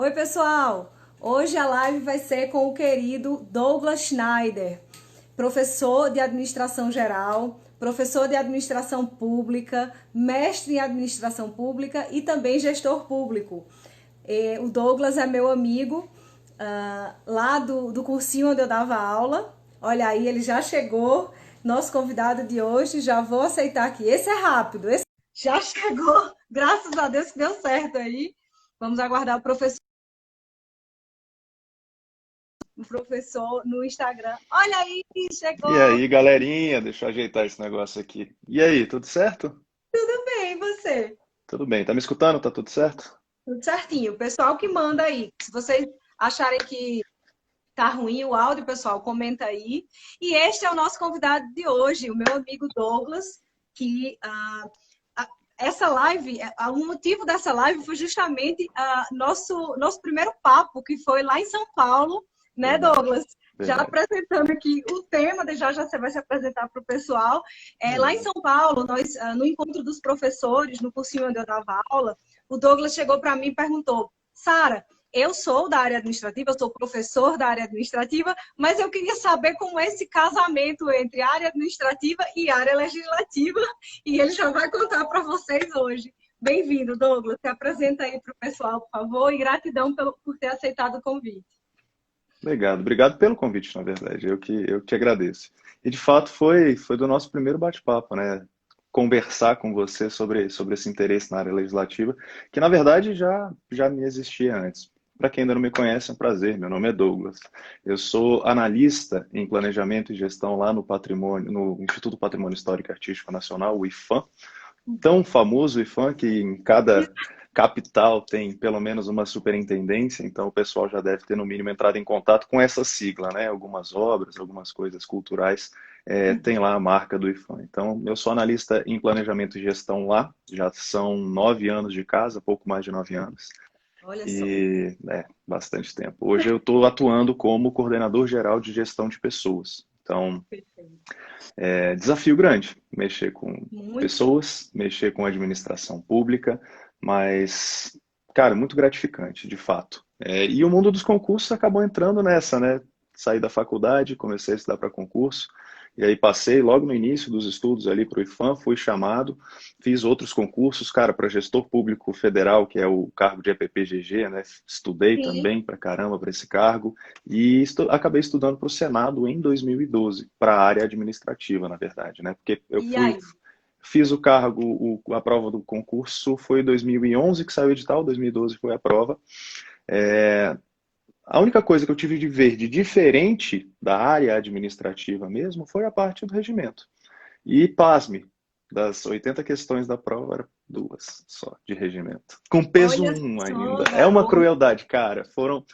Oi, pessoal! Hoje a live vai ser com o querido Douglas Schneider, professor de administração geral, professor de administração pública, mestre em administração pública e também gestor público. O Douglas é meu amigo lá do cursinho onde eu dava aula. Olha aí, ele já chegou, nosso convidado de hoje. Já vou aceitar aqui. Esse é rápido, esse já chegou. Graças a Deus que deu certo aí. Vamos aguardar o professor no Instagram. Olha aí, E chegou. aí, galerinha, deixa eu ajeitar esse negócio aqui. E aí, tudo certo? Tudo bem, e você? Tudo bem, tá me escutando? Tá tudo certo? Tudo certinho. O pessoal que manda aí. Se vocês acharem que tá ruim o áudio, pessoal, comenta aí. E este é o nosso convidado de hoje, o meu amigo Douglas, que essa live, o motivo dessa live foi justamente nosso primeiro papo, que foi lá em São Paulo, né, Verdade, Douglas? Já verdade. apresentando aqui o tema, já você vai se apresentar para o pessoal. Lá em Beleza. São Paulo, nós, no encontro dos professores, no cursinho onde eu dava aula, o Douglas chegou para mim e perguntou: Sara, eu sou da área administrativa, eu sou professor da área administrativa, mas eu queria saber como é esse casamento entre área administrativa e área legislativa, e ele já vai contar para vocês hoje. Bem-vindo, Douglas. Se apresenta aí para o pessoal, por favor, e gratidão por ter aceitado o convite. Obrigado pelo convite, na verdade. Eu que agradeço. E de fato foi do nosso primeiro bate-papo, né? Conversar com você sobre esse interesse na área legislativa, que na verdade já me existia antes. Para quem ainda não me conhece, é um prazer. Meu nome é Douglas. Eu sou analista em planejamento e gestão lá no Patrimônio, no Instituto Patrimônio Histórico e Artístico Nacional, o IFAM, tão famoso IFAM que em cada capital tem pelo menos uma superintendência, então o pessoal já deve ter no mínimo entrado em contato com essa sigla, né? Algumas obras, algumas coisas culturais, tem lá a marca do IFAM. Então eu sou analista em planejamento e gestão lá, já são 9 anos de casa, pouco mais de 9 anos, Olha só. e bastante tempo. Hoje eu estou atuando como coordenador geral de gestão de pessoas. Então, Perfeito. desafio grande, mexer com Muito. pessoas, mexer com administração pública, mas, cara, muito gratificante, de fato. E o mundo dos concursos acabou entrando nessa, né? Saí da faculdade, comecei a estudar para concurso, e aí passei logo no início dos estudos ali para o IFAM, fui chamado, fiz outros concursos, cara, para gestor público federal, que é o cargo de EPPGG, né? Estudei Sim. também para caramba para esse cargo, e acabei estudando para o Senado em 2012, para a área administrativa, na verdade, né? Porque E aí? fiz o cargo, a prova do concurso foi em 2011 que saiu o edital, 2012 foi a prova. É, a única coisa que eu tive de ver de diferente da área administrativa mesmo foi a parte do regimento. E pasme, das 80 questões da prova, eram duas só de regimento. Com peso Olha um só, ainda. É uma garoto. crueldade, cara. Foram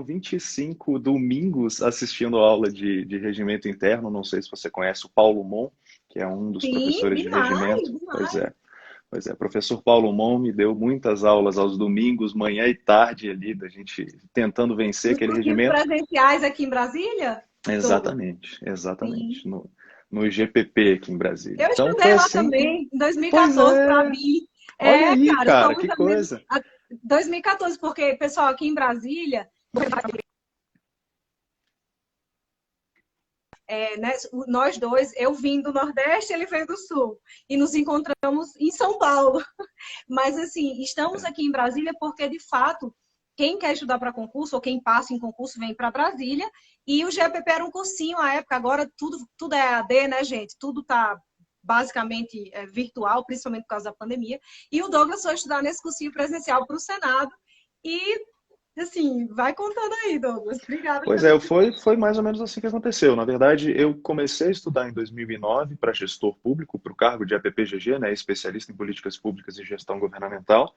25 domingos assistindo a aula de regimento interno. Não sei se você conhece o Paulo Mon, que é um dos Sim, professores de demais, regimento. demais. Pois é, professor Paulo Mon me deu muitas aulas aos domingos, manhã e tarde ali, da gente tentando vencer Nos aquele cursinhos regimento. presenciais aqui em Brasília, Douglas? Exatamente, Sim. exatamente. No IGPP aqui em Brasília. Eu Então foi estudei lá assim que. também, em Pois 2014, para é, mim. olha aí, Cara, cara, somos que a mesma. coisa. 2014, porque, pessoal, aqui em Brasília, né, nós dois, eu vim do Nordeste, ele veio do Sul, e nos encontramos em São Paulo. Mas, assim, estamos aqui em Brasília porque, de fato, quem quer estudar para concurso, ou quem passa em concurso, vem para Brasília. E o GPP era um cursinho à época, agora tudo é AD, né, gente? Tudo está basicamente virtual, principalmente por causa da pandemia. E o Douglas foi estudar nesse cursinho presencial para o Senado. E, assim, vai contando aí, Douglas. Obrigada Pois pela é, foi mais ou menos assim que aconteceu. Na verdade, eu comecei a estudar em 2009 para gestor público, para o cargo de APPGG, né, especialista em políticas públicas e gestão governamental.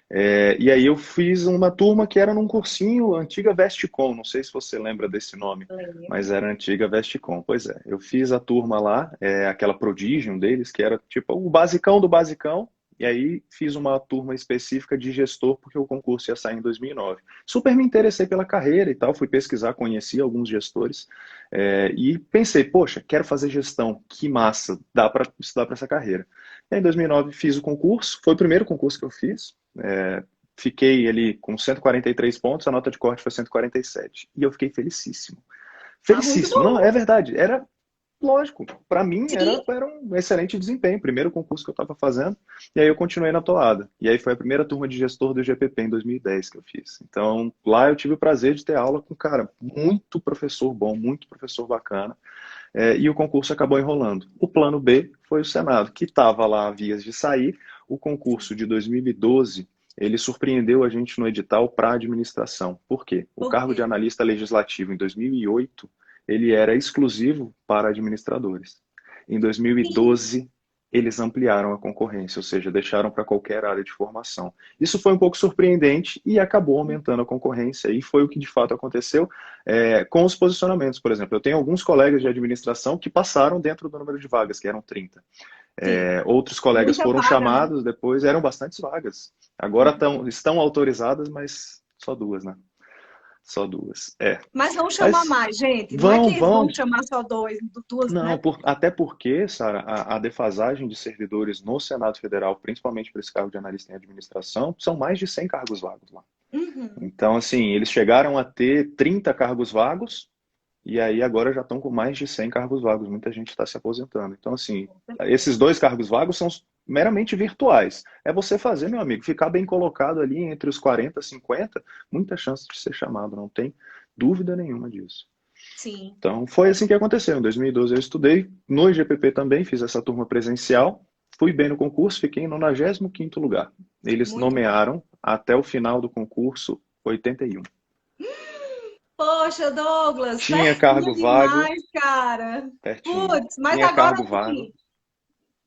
E aí eu fiz uma turma que era num cursinho, antiga Vestcom, não sei se você lembra desse nome, mas lembro. era a antiga Vestcom. Pois é, eu fiz a turma lá, aquela Prodigium deles, que era tipo o basicão do basicão, e aí fiz uma turma específica de gestor, porque o concurso ia sair em 2009. Super me interessei pela carreira e tal, fui pesquisar, conheci alguns gestores, e pensei, poxa, quero fazer gestão, que massa, dá para estudar para essa carreira. E aí, em 2009 fiz o concurso, foi o primeiro concurso que eu fiz, fiquei ali com 143 pontos, a nota de corte foi 147. E eu fiquei felicíssimo. Ah, muito Felicíssimo, não, bom. é verdade. Era lógico, para mim Sim. era um excelente desempenho, primeiro concurso que eu estava fazendo, e aí eu continuei na toada. E aí foi a primeira turma de gestor do GPP em 2010 que eu fiz. Então lá eu tive o prazer de ter aula com, cara, muito professor bom, muito professor bacana, e o concurso acabou enrolando. O plano B foi o Senado, que estava lá a vias de sair. O concurso de 2012, ele surpreendeu a gente no edital para administração. Por quê? O Por cargo de quê? analista legislativo em 2008, ele era exclusivo para administradores. Em Sim. 2012, eles ampliaram a concorrência, ou seja, deixaram para qualquer área de formação. Isso foi um pouco surpreendente e acabou aumentando a concorrência, e foi o que de fato aconteceu com os posicionamentos. Por exemplo, eu tenho alguns colegas de administração que passaram dentro do número de vagas, que eram 30. Sim. Outros colegas Muita foram vaga, né? chamados depois, eram bastantes vagas. Agora estão autorizadas, mas só duas, né? Só duas. Mas vão chamar Mas mais, gente. Não é vão, que vão. vão chamar só duas, Não, né? até porque, Sara, a defasagem de servidores no Senado Federal, principalmente para esse cargo de analista em administração, são mais de 100 cargos vagos lá. Uhum. Então, assim, eles chegaram a ter 30 cargos vagos e aí agora já estão com mais de 100 cargos vagos. Muita gente está se aposentando. Então, assim, Com certeza. esses dois cargos vagos são meramente virtuais. É você fazer, meu amigo, ficar bem colocado ali entre os 40 e 50, muita chance de ser chamado, não tem dúvida nenhuma disso. Sim. Então, foi assim que aconteceu. Em 2012 eu estudei, no IGPP também fiz essa turma presencial, fui bem no concurso, fiquei em 95º lugar. Eles Muito bom. nomearam, até o final do concurso, 81. Poxa, Douglas, Tinha pertinho cargo vago, demais, cara. pertinho. Putz, mas Tinha agora, cargo vago. assim,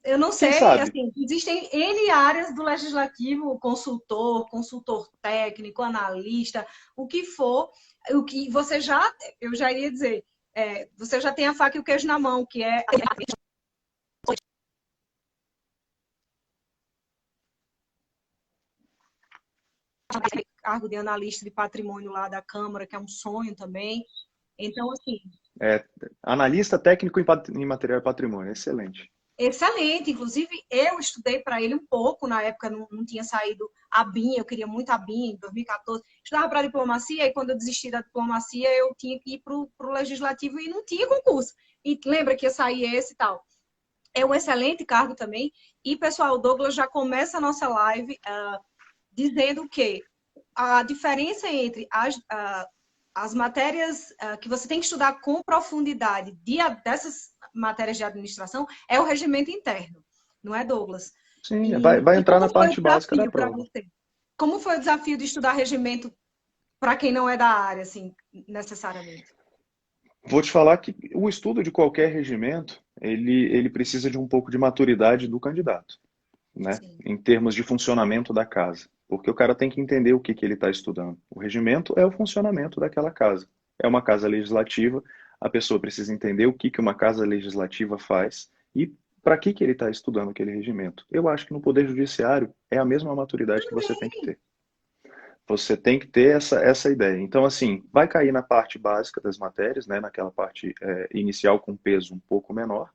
eu não Quem sei, sabe? assim, existem N áreas do legislativo, consultor, consultor técnico, analista, o que for, o que você já, eu já iria dizer, você já tem a faca e o queijo na mão, que é cargo de analista de patrimônio lá da Câmara, que é um sonho também. Então, assim, É, analista técnico em material e patrimônio, excelente. excelente. Inclusive, eu estudei para ele um pouco, na época não tinha saído a BIM, eu queria muito a BIM, em 2014. Estudava para diplomacia, e quando eu desisti da diplomacia, eu tinha que ir para o legislativo e não tinha concurso. E lembra que ia sair esse e tal. É um excelente cargo também. E, pessoal, o Douglas já começa a nossa live dizendo que a diferença entre as matérias que você tem que estudar com profundidade dessas matérias de administração é o regimento interno, não é, Douglas? Sim, vai, E, vai e entrar na como foi o parte básica da desafio para prova. você? Como foi o desafio de estudar regimento para quem não é da área, assim, necessariamente? Vou te falar que o estudo de qualquer regimento, ele precisa de um pouco de maturidade do candidato, né? Sim. Em termos de funcionamento da casa. Porque o cara tem que entender o que que ele está estudando. O regimento é o funcionamento daquela casa. É uma casa legislativa, a pessoa precisa entender o que que uma casa legislativa faz e para que que ele está estudando aquele regimento. Eu acho que no Poder Judiciário é a mesma maturidade que você tem que ter. Você tem que ter essa ideia. Então, assim, vai cair na parte básica das matérias, né, naquela parte inicial com peso um pouco menor,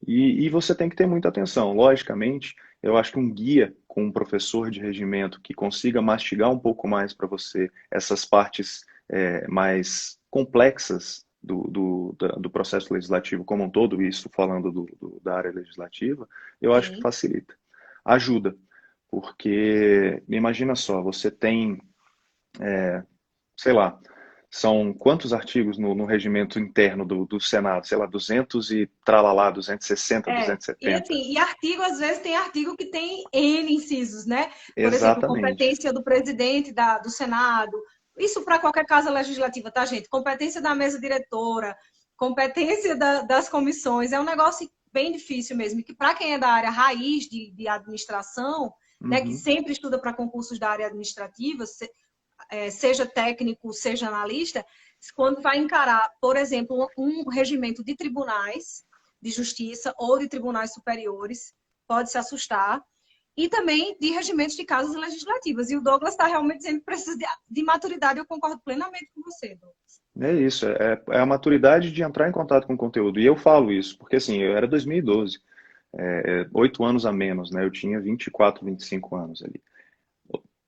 e você tem que ter muita atenção. Logicamente, eu acho que um guia com um professor de regimento que consiga mastigar um pouco mais para você essas partes mais complexas do processo legislativo como um todo, isso falando da área legislativa, eu acho que Sim. facilita. Ajuda, porque imagina só, você tem sei lá, são quantos artigos no regimento interno do Senado? Sei lá, 200 e tralalá, 260, E 270. assim, e artigo, às vezes, tem artigo que tem N incisos, né? Por exemplo, Exatamente. competência do presidente do Senado. Isso para qualquer casa legislativa, tá, gente? Competência da mesa diretora, competência das comissões. É um negócio bem difícil mesmo. Que para quem é da área raiz de administração, né, que Uhum. sempre estuda para concursos da área administrativa, seja técnico, seja analista, quando vai encarar, por exemplo, um regimento de tribunais de justiça ou de tribunais superiores, pode se assustar, e também de regimentos de casas legislativas. E o Douglas está realmente dizendo que precisa de maturidade, eu concordo plenamente com você, Douglas. É isso, é a maturidade de entrar em contato com o conteúdo. E eu falo isso, porque assim, eu era 2012, 8 anos a menos, né? Eu tinha 24, 25 anos ali.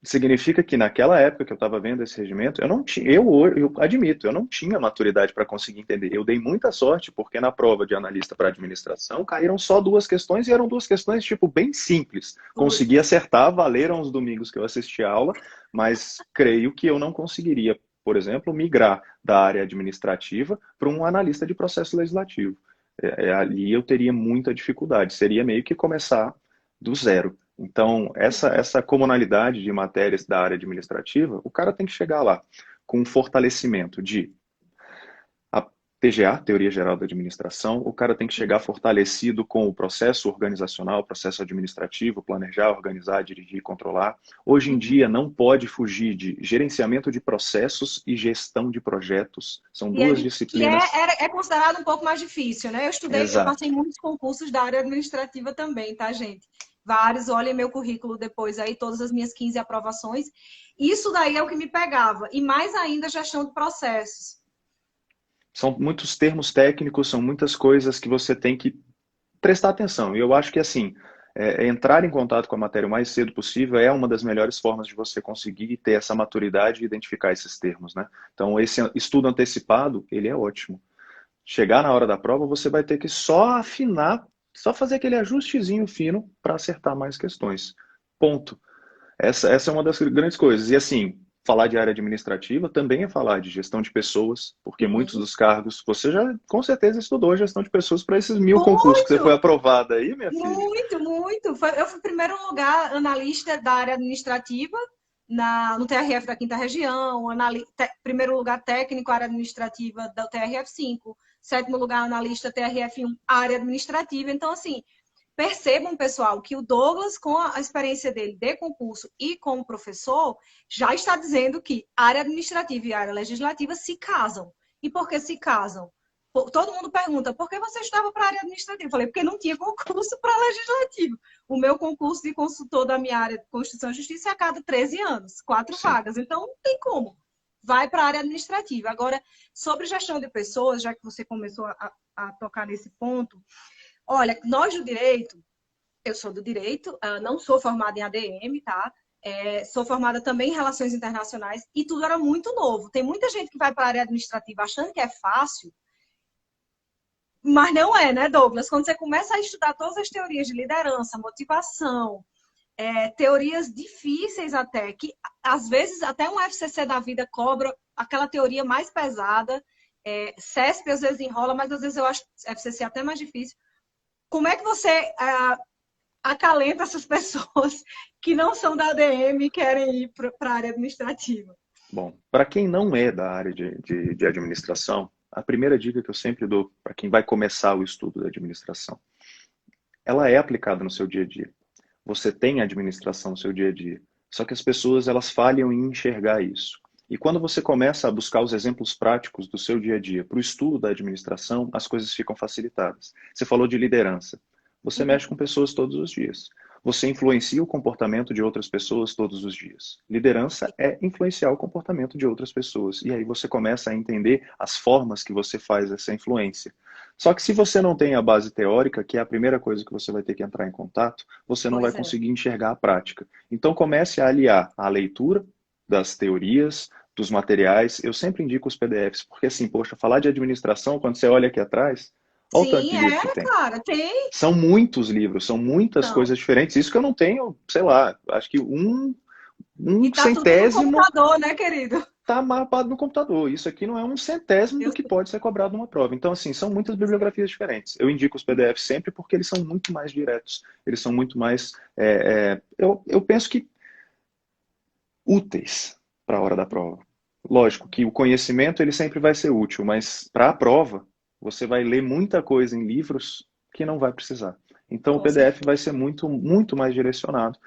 Significa que naquela época que eu estava vendo esse regimento, eu não tinha, eu admito, eu não tinha maturidade para conseguir entender. Eu dei muita sorte porque na prova de analista para administração caíram só duas questões e eram duas questões tipo bem simples. Consegui Puts. acertar, valeram os domingos que eu assisti a aula, mas creio que eu não conseguiria, por exemplo, migrar da área administrativa para um analista de processo legislativo. Ali eu teria muita dificuldade, seria meio que começar do zero. Então, essa comunalidade de matérias da área administrativa, o cara tem que chegar lá com um fortalecimento de a TGA, Teoria Geral da Administração, o cara tem que chegar fortalecido com o processo organizacional, processo administrativo, planejar, organizar, dirigir e controlar. Hoje em dia não pode fugir de gerenciamento de processos e gestão de projetos. São E é, duas que disciplinas. é considerado um pouco mais difícil, né? Eu Exato. passei em muitos concursos da área administrativa também, tá, gente? Vários, olhem meu currículo depois aí, todas as minhas 15 aprovações. Isso daí é o que me pegava. E mais ainda, gestão de processos. São muitos termos técnicos, são muitas coisas que você tem que prestar atenção. E eu acho que, assim, entrar em contato com a matéria o mais cedo possível é uma das melhores formas de você conseguir ter essa maturidade e identificar esses termos, né? Então, esse estudo antecipado, ele é ótimo. Chegar na hora da prova, você vai ter que só afinar, só fazer aquele ajustezinho fino para acertar mais questões. Ponto. Essa é uma das grandes coisas. E assim, falar de área administrativa também é falar de gestão de pessoas, porque muitos Sim. dos cargos, você já com certeza estudou gestão de pessoas para esses 1000 concursos que você foi Muito, aprovada aí, minha filha. muito. Eu fui, em primeiro lugar, analista da área administrativa no TRF da Quinta Região, primeiro lugar, técnico, área administrativa da TRF 5, sétimo lugar, analista TRF 1, área administrativa. Então, assim, percebam, pessoal, que o Douglas, com a experiência dele de concurso e como professor, já está dizendo que área administrativa e área legislativa se casam. E por que se casam? Todo mundo pergunta, por que você estava para a área administrativa? Eu falei, porque não tinha concurso para legislativo. O meu concurso de consultor da minha área de Constituição e Justiça é a cada 13 anos, 4 Sim. vagas. Então, não tem como. Vai para a área administrativa. Agora, sobre gestão de pessoas, já que você começou a tocar nesse ponto, olha, nós do direito, eu sou do direito, não sou formada em ADM, tá? Sou formada também em relações internacionais e tudo era muito novo. Tem muita gente que vai para a área administrativa achando que é fácil, mas não é, né, Douglas? Quando você começa a estudar todas as teorias de liderança, motivação, teorias difíceis até, que às vezes até um FCC da vida cobra aquela teoria mais pesada, CESP às vezes enrola, mas às vezes eu acho FCC até mais difícil. Como é que você acalenta essas pessoas que não são da ADM e querem ir para a área administrativa? Bom, para quem não é da área de administração, a primeira dica que eu sempre dou para quem vai começar o estudo da administração, ela é aplicada no seu dia a dia. Você tem administração no seu dia a dia. Só que as pessoas elas falham em enxergar isso. E quando você começa a buscar os exemplos práticos do seu dia a dia para o estudo da administração, as coisas ficam facilitadas. Você falou de liderança. Você mexe com pessoas todos os dias. Você influencia o comportamento de outras pessoas todos os dias. Liderança é influenciar o comportamento de outras pessoas. E aí você começa a entender as formas que você faz essa influência. Só que se você não tem a base teórica, que é a primeira coisa que você vai ter que entrar em contato, você não vai Pois é. conseguir enxergar a prática. Então comece a aliar a leitura das teorias, dos materiais. Eu sempre indico os PDFs, porque assim, poxa, falar de administração, quando você olha aqui atrás, olha o tanto Sim, de livro que tem. cara, tem. São muitos livros, são muitas Então, coisas diferentes. Isso que eu não tenho, sei lá, acho que um e tá tudo no centésimo computador, né, querido? está mapado no computador. Isso aqui não é um centésimo do Eu que sei. pode ser cobrado numa prova. Então, assim, são muitas bibliografias diferentes. Eu indico os PDFs sempre porque eles são muito mais diretos. Eles são muito mais, eu penso que úteis para a hora da prova. Lógico que o conhecimento ele sempre vai ser útil, mas para a prova você vai ler muita coisa em livros que não vai precisar. Então o Com PDF certeza. vai ser muito mais direcionado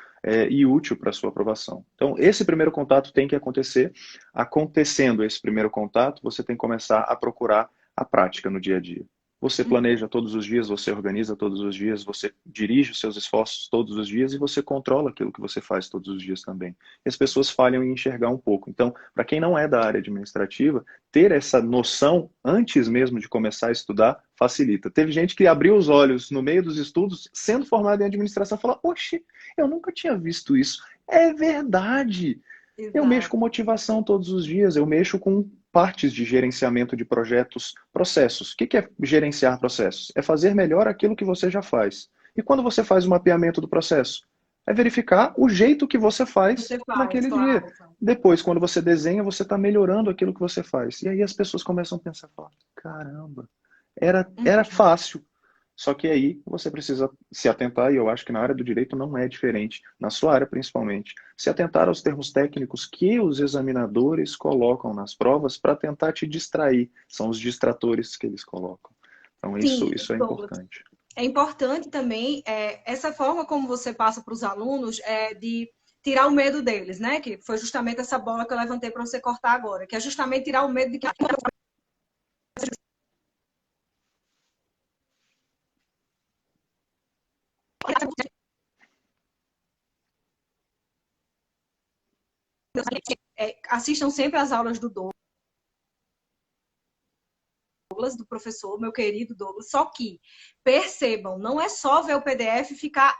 e útil para a sua aprovação. Então esse primeiro contato tem que acontecer. Acontecendo esse primeiro contato, você tem que começar a procurar a prática no dia a dia. Você planeja todos os dias, você organiza todos os dias, você dirige os seus esforços todos os dias e você controla aquilo que você faz todos os dias também. E as pessoas falham em enxergar um pouco. Então, para quem não é da área administrativa, ter essa noção antes mesmo de começar a estudar facilita. Teve gente que abriu os olhos no meio dos estudos, sendo formado em administração, e falou: oxe, eu nunca tinha visto isso. É verdade! Eu mexo Exato. com motivação todos os dias, eu mexo com partes de gerenciamento de projetos, processos. O que é gerenciar processos? É fazer melhor aquilo que você já faz. E quando você faz o mapeamento do processo? É verificar o jeito que você faz Você faz, naquele dia. claro. Claro. Depois, quando você desenha, você está melhorando aquilo que você faz. E aí as pessoas começam a pensar, falar, caramba, era Uhum. fácil. Só que aí você precisa se atentar, e eu acho que na área do direito não é diferente, na sua área principalmente, se atentar aos termos técnicos que os examinadores colocam nas provas para tentar te distrair. São os distratores que eles colocam. Então Sim, isso é Douglas. importante. É importante também essa forma como você passa para os alunos de tirar o medo deles, né? Que foi justamente essa bola que eu levantei para você cortar agora, que é justamente tirar o medo de que assistam sempre às aulas do Douglas, do professor, meu querido Douglas, só que percebam, não é só ver o PDF e ficar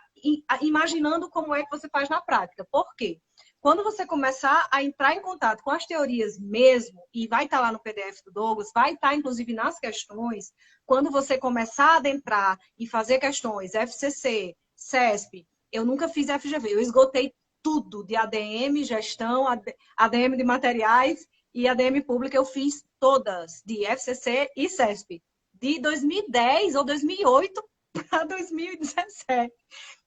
imaginando como é que você faz na prática. Por quê? Quando você começar a entrar em contato com as teorias mesmo, e vai estar lá no PDF do Douglas, vai estar inclusive nas questões, quando você começar a adentrar e fazer questões FCC, CESP, eu nunca fiz FGV, eu esgotei tudo de ADM, gestão, ADM de materiais e ADM pública, eu fiz todas, de FCC e CESP, de 2010 ou 2008 para 2017.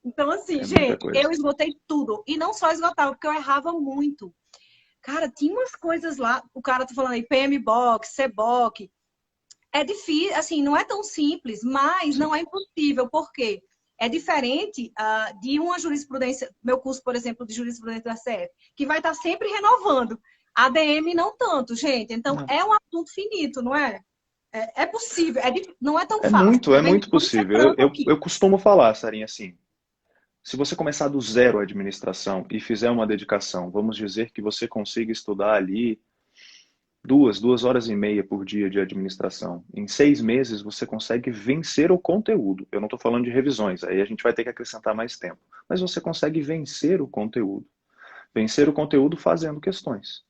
Então, assim, É muita gente, coisa. eu esgotei tudo. E não só esgotava, porque eu errava muito. Cara, tinha umas coisas lá, o cara tá falando aí, PMBOK, CBOK. É difícil, assim, não é tão simples, mas Sim. não é impossível. Por quê? É diferente de uma jurisprudência, meu curso, por exemplo, de jurisprudência da CF, que vai estar sempre renovando. A ADM não tanto, gente. Então, Não. é um assunto finito, não é? É possível, não é tão fácil. É Também muito vamos ser possível. franco Eu aqui. costumo falar, Sarinha, assim, se você começar do zero a administração e fizer uma dedicação, vamos dizer que você consiga estudar ali duas horas e meia por dia de administração. Em 6 meses você consegue vencer o conteúdo. Eu não estou falando de revisões, aí a gente vai ter que acrescentar mais tempo. Mas você consegue vencer o conteúdo. Vencer o conteúdo fazendo questões.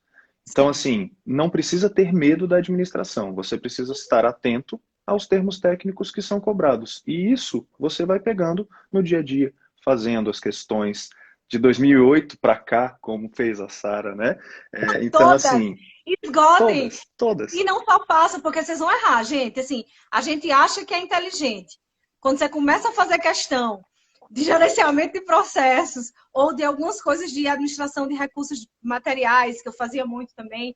Então, Sim. assim, não precisa ter medo da administração. Você precisa estar atento aos termos técnicos que são cobrados. E isso você vai pegando no dia a dia, fazendo as questões de 2008 para cá, como fez a Sara, né? Então, Todas assim, esgotem. todas, E todas. não só façam, porque vocês vão errar, gente. Assim, a gente acha que é inteligente. Quando você começa a fazer questão de gerenciamento de processos ou de algumas coisas de administração de recursos materiais, que eu fazia muito também,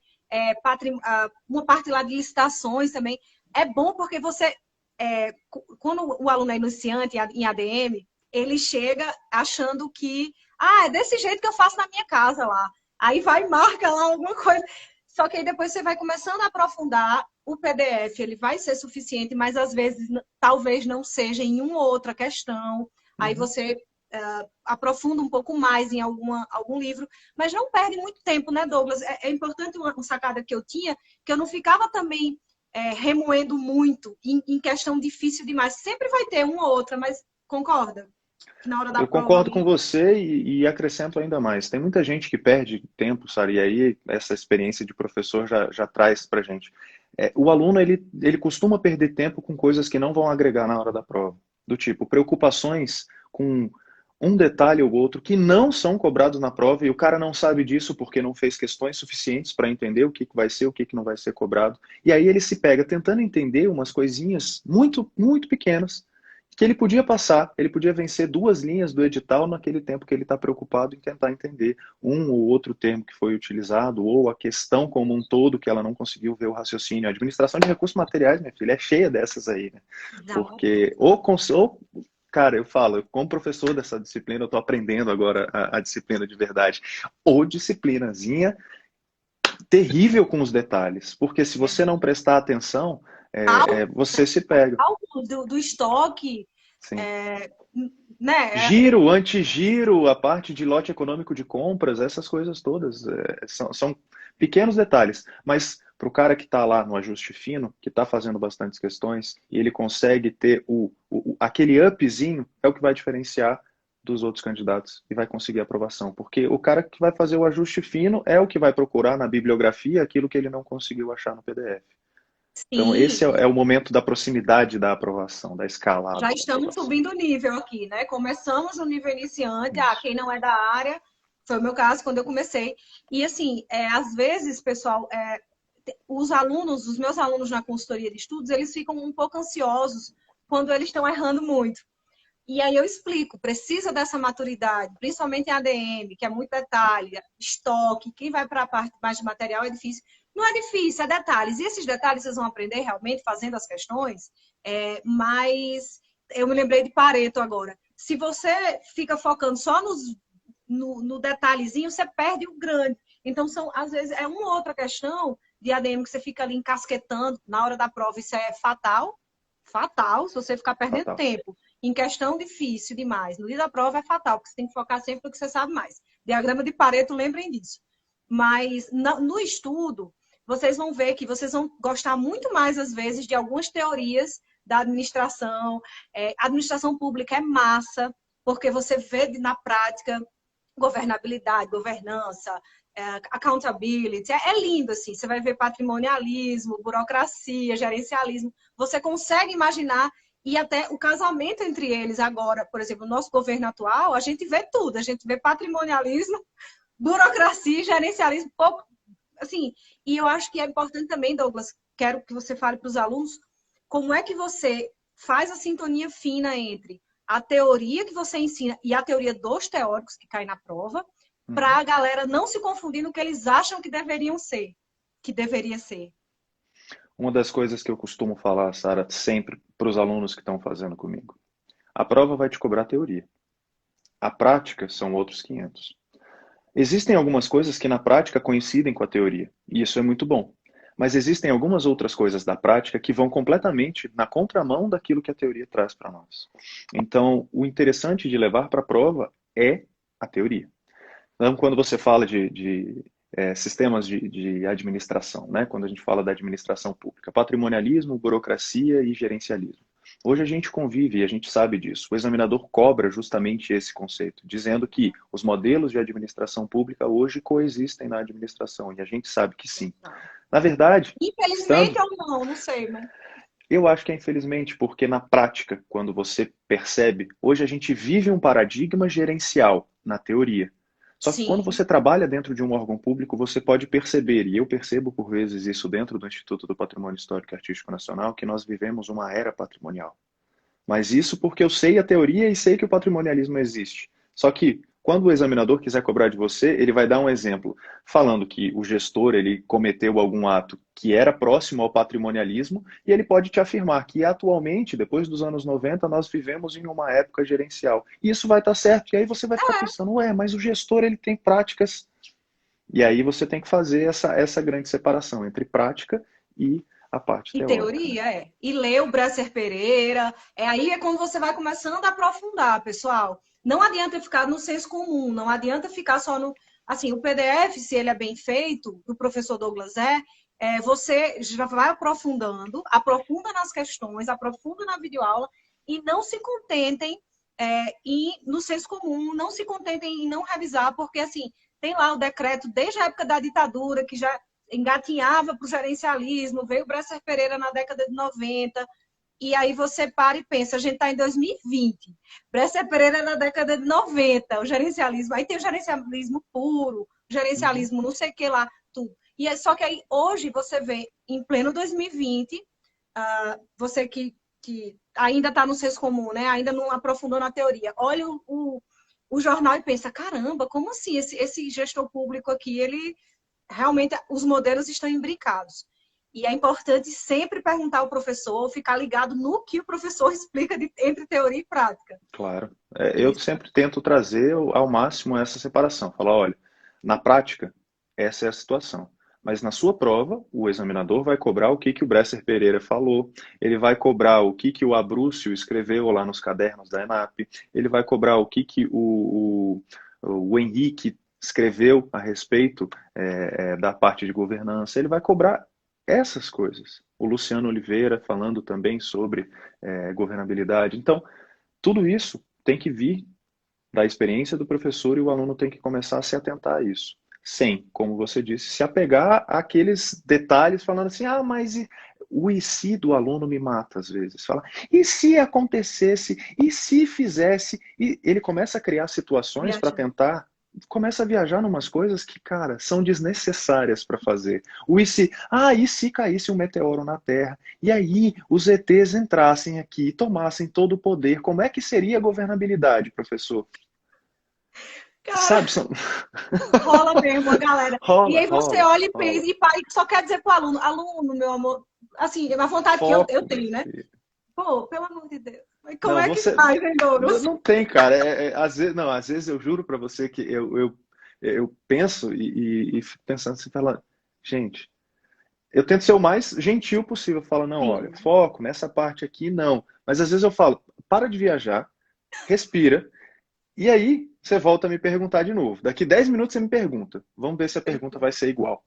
uma parte lá de licitações também, é bom porque quando o aluno é iniciante em ADM, ele chega achando que, é desse jeito que eu faço na minha casa lá. Aí vai e marca lá alguma coisa. Só que aí depois você vai começando a aprofundar o PDF, ele vai ser suficiente, mas às vezes talvez não seja em uma ou outra questão. Aí Uhum. você aprofunda um pouco mais em algum livro, mas não perde muito tempo, né, Douglas? É importante uma sacada que eu tinha, que eu não ficava também remoendo muito em questão difícil demais. Sempre vai ter uma ou outra, mas concorda? Que na hora da Eu prova concordo com ali. você e acrescento ainda mais. Tem muita gente que perde tempo, Sara, e aí essa experiência de professor já traz para gente. O aluno, ele costuma perder tempo com coisas que não vão agregar na hora da prova. Do tipo, preocupações com um detalhe ou outro que não são cobrados na prova e o cara não sabe disso porque não fez questões suficientes para entender o que vai ser, o que não vai ser cobrado. E aí ele se pega tentando entender umas coisinhas muito, muito pequenas que ele podia passar, ele podia vencer 2 linhas do edital naquele tempo que ele está preocupado em tentar entender um ou outro termo que foi utilizado, ou a questão como um todo que ela não conseguiu ver o raciocínio. A administração de recursos materiais, minha filha, é cheia dessas aí, né? Exato. Porque, cara, eu falo, como professor dessa disciplina, eu estou aprendendo agora a disciplina de verdade. Ou disciplinazinha terrível com os detalhes, porque se você não prestar atenção, você se pega. Cálculo do estoque, Sim. é, né? Giro, antigiro, a parte de lote econômico de compras, essas coisas todas são pequenos detalhes, mas para o cara que está lá no ajuste fino, que está fazendo bastantes questões, e ele consegue ter aquele upzinho, é o que vai diferenciar dos outros candidatos e vai conseguir aprovação, porque o cara que vai fazer o ajuste fino é o que vai procurar na bibliografia aquilo que ele não conseguiu achar no PDF. Então, esse Sim, é o momento da proximidade da aprovação, da escalada já da estamos aprovação. subindo o nível aqui, né? Começamos no nível iniciante, Isso. quem não é da área, foi o meu caso quando eu comecei. E assim, às vezes, pessoal, os alunos, os meus alunos na consultoria de estudos, eles ficam um pouco ansiosos quando eles estão errando muito. E aí eu explico, precisa dessa maturidade, principalmente em ADM, que é muito detalhe, estoque, quem vai para a parte mais de material é difícil. Não é difícil, é detalhes. E esses detalhes vocês vão aprender realmente fazendo as questões, mas eu me lembrei de Pareto agora. Se você fica focando só no detalhezinho, você perde o grande. Então, às vezes, é uma outra questão de ADM que você fica ali encasquetando na hora da prova. Isso é fatal, fatal, se você ficar perdendo Fatal. tempo em questão difícil demais. No dia da prova é fatal, porque você tem que focar sempre no que você sabe mais. Diagrama de Pareto, lembrem disso. Mas no estudo, vocês vão ver que vocês vão gostar muito mais, às vezes, de algumas teorias da administração. Administração pública é massa, porque você vê na prática governabilidade, governança, accountability. É lindo, assim. Você vai ver patrimonialismo, burocracia, gerencialismo. Você consegue imaginar e até o casamento entre eles agora, por exemplo, no nosso governo atual, a gente vê tudo. A gente vê patrimonialismo, burocracia, gerencialismo, pouco, assim. E eu acho que é importante também, Douglas, quero que você fale para os alunos como é que você faz a sintonia fina entre a teoria que você ensina e a teoria dos teóricos que cai na prova, para Uhum. a galera não se confundir no que eles acham que deveriam ser, que deveria ser. Uma das coisas que eu costumo falar, Sara, sempre para os alunos que estão fazendo comigo. A prova vai te cobrar teoria. A prática são outros 500. Existem algumas coisas que na prática coincidem com a teoria, e isso é muito bom. Mas existem algumas outras coisas da prática que vão completamente na contramão daquilo que a teoria traz para nós. Então, o interessante de levar para a prova é a teoria. Então, quando você fala de sistemas de administração, né? Quando a gente fala da administração pública, patrimonialismo, burocracia e gerencialismo. Hoje a gente convive e a gente sabe disso. O examinador cobra justamente esse conceito, dizendo que os modelos de administração pública hoje coexistem na administração, e a gente sabe que sim. Na verdade, Infelizmente estando, ou não, não sei, mas eu acho que é infelizmente, porque na prática, quando você percebe, hoje a gente vive um paradigma gerencial na teoria. Só que quando sim. você trabalha dentro de um órgão público, você pode perceber, e eu percebo por vezes isso dentro do Instituto do Patrimônio Histórico e Artístico Nacional, que nós vivemos uma era patrimonial. Mas isso porque eu sei a teoria e sei que o patrimonialismo existe. Só que quando o examinador quiser cobrar de você, ele vai dar um exemplo, falando que o gestor ele cometeu algum ato que era próximo ao patrimonialismo, e ele pode te afirmar que atualmente, depois dos anos 90, nós vivemos em uma época gerencial. E isso vai estar certo. E aí você vai ficar pensando, ué, mas o gestor ele tem práticas. E aí você tem que fazer essa grande separação entre prática e a parte E teórica, né? teoria, E ler o Bresser Pereira. Aí é quando você vai começando a aprofundar, pessoal. Não adianta ficar no senso comum, não adianta ficar só no. Assim, o PDF, se ele é bem feito, do professor Douglas você já vai aprofundando, aprofunda nas questões, aprofunda na videoaula e não se contentem no senso comum, não se contentem em não revisar, porque assim, tem lá o decreto desde a época da ditadura, que já engatinhava para o gerencialismo, veio o Bresser Pereira na década de 90, e aí você para e pensa, a gente está em 2020, Bresser Pereira na década de 90, o gerencialismo, aí tem o gerencialismo puro, o Uhum. gerencialismo não sei o que lá, tudo. E só que aí hoje você vê, em pleno 2020, você que ainda está no senso comum, né? Ainda não aprofundou na teoria, olha o jornal e pensa, caramba, como assim esse gestor público aqui, ele realmente os modelos estão imbricados. E é importante sempre perguntar ao professor, ficar ligado no que o professor explica entre teoria e prática. Claro. Eu Isso. sempre tento trazer ao máximo essa separação. Falar, olha, na prática, essa é a situação. Mas na sua prova, o examinador vai cobrar o que que o Bresser Pereira falou, ele vai cobrar o que o Abrúcio escreveu lá nos cadernos da ENAP, ele vai cobrar o que o Henrique escreveu a respeito da parte de governança, ele vai cobrar essas coisas. O Luciano Oliveira falando também sobre governabilidade. Então, tudo isso tem que vir da experiência do professor e o aluno tem que começar a se atentar a isso. Sem, como você disse, se apegar àqueles detalhes falando assim, ah, mas o e se do aluno me mata às vezes. Fala, e se acontecesse? E se fizesse? E ele começa a criar situações para Viajando. tentar, começa a viajar em umas coisas que, cara, são desnecessárias para fazer. O e se? Ah, e se caísse um meteoro na Terra? E aí os ETs entrassem aqui e tomassem todo o poder? Como é que seria a governabilidade, professor? Cara, Sabe, são... rola mesmo, a galera. E rola, aí você rola, olha e rola. pensa, e pai só quer dizer pro aluno, aluno, meu amor, assim, a vontade que eu Foco, meu tenho, né? filho. Pô, pelo amor de Deus. Mas como Não, é que você faz, hein, Douglas? não tem, cara. Às vezes, não, às vezes eu juro pra você que eu penso e fico pensando assim, fala, gente, eu tento ser o mais gentil possível. Eu falo, não, olha, Sim. foco nessa parte aqui, não. Mas às vezes eu falo, para de viajar, respira, e aí você volta a me perguntar de novo. Daqui 10 minutos você me pergunta. Vamos ver se a pergunta vai ser igual.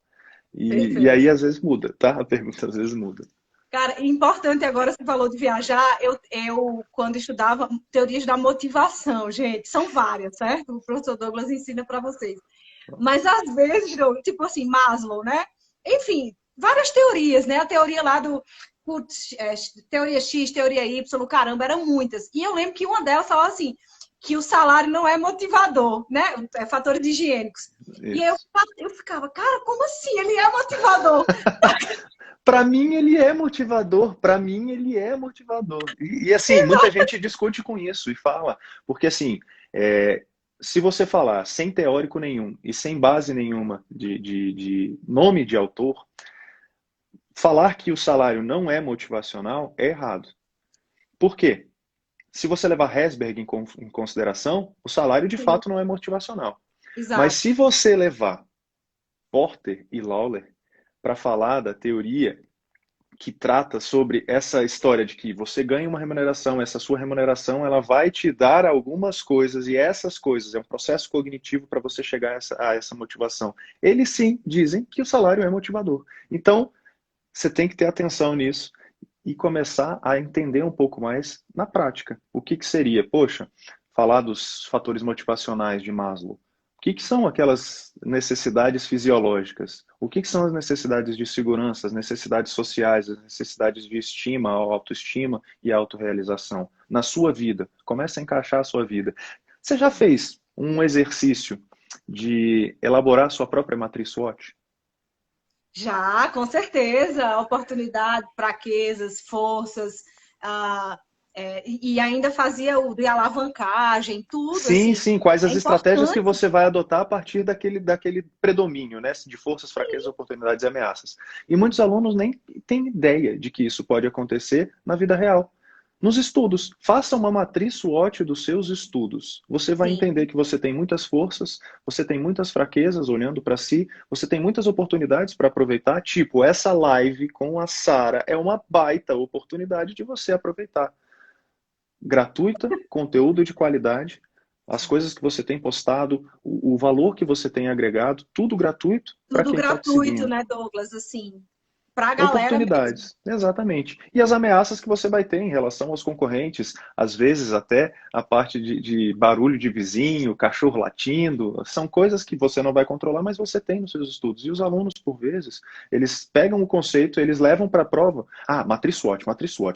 E Perfeito. aí às vezes muda, tá? A pergunta às vezes muda. Cara, importante agora, você falou de viajar, eu quando estudava teorias da motivação, gente, são várias, certo? O professor Douglas ensina para vocês. Mas às vezes, tipo assim, Maslow, né? Enfim, várias teorias, né? A teoria lá do putz, teoria X, teoria Y, caramba, eram muitas. E eu lembro que uma delas falava assim, que o salário não é motivador, né? É fatores higiênicos. E aí Isso. eu ficava, cara, como assim? Ele é motivador? Para mim ele é motivador, para mim ele é motivador. Assim, muita gente discute com isso e fala, porque assim, se você falar sem teórico nenhum e sem base nenhuma de nome de autor, falar que o salário não é motivacional é errado. Por quê? Se você levar Herzberg em consideração, o salário de Sim, fato não é motivacional. Mas exato. se você levar Porter e Lawler para falar da teoria que trata sobre essa história de que você ganha uma remuneração, essa sua remuneração ela vai te dar algumas coisas e essas coisas é um processo cognitivo para você chegar a essa motivação. Eles sim dizem que o salário é motivador. Então, você tem que ter atenção nisso e começar a entender um pouco mais na prática. O que que seria? Poxa, falar dos fatores motivacionais de Maslow. O que que são aquelas necessidades fisiológicas? O que que são as necessidades de segurança, as necessidades sociais, as necessidades de estima, autoestima e autorrealização na sua vida? Comece a encaixar a sua vida. Você já fez um exercício de elaborar a sua própria matriz SWOT? Já, com certeza, oportunidade, fraquezas, forças, ah, e ainda fazia o de alavancagem, tudo Sim, assim. sim. Quais É as estratégias que importante. você vai adotar a partir daquele predomínio, né? De forças, fraquezas, oportunidades e ameaças. E muitos alunos nem têm ideia de que isso pode acontecer na vida real. Nos estudos, faça uma matriz SWOT dos seus estudos. Você vai entender Sim, que você tem muitas forças, você tem muitas fraquezas olhando para si, você tem muitas oportunidades para aproveitar. Tipo, essa live com a Sara é uma baita oportunidade de você aproveitar gratuita, conteúdo de qualidade, as sim. coisas que você tem postado, o valor que você tem agregado, tudo gratuito para Tudo quem está te gratuito, seguindo. né, Douglas? Assim, pra galera mesmo. Oportunidades, exatamente. E as ameaças que você vai ter em relação aos concorrentes, às vezes até a parte de barulho de vizinho, cachorro latindo, são coisas que você não vai controlar, mas você tem nos seus estudos. E os alunos, por vezes, eles pegam o conceito, eles levam para a prova. Ah, matriz SWOT,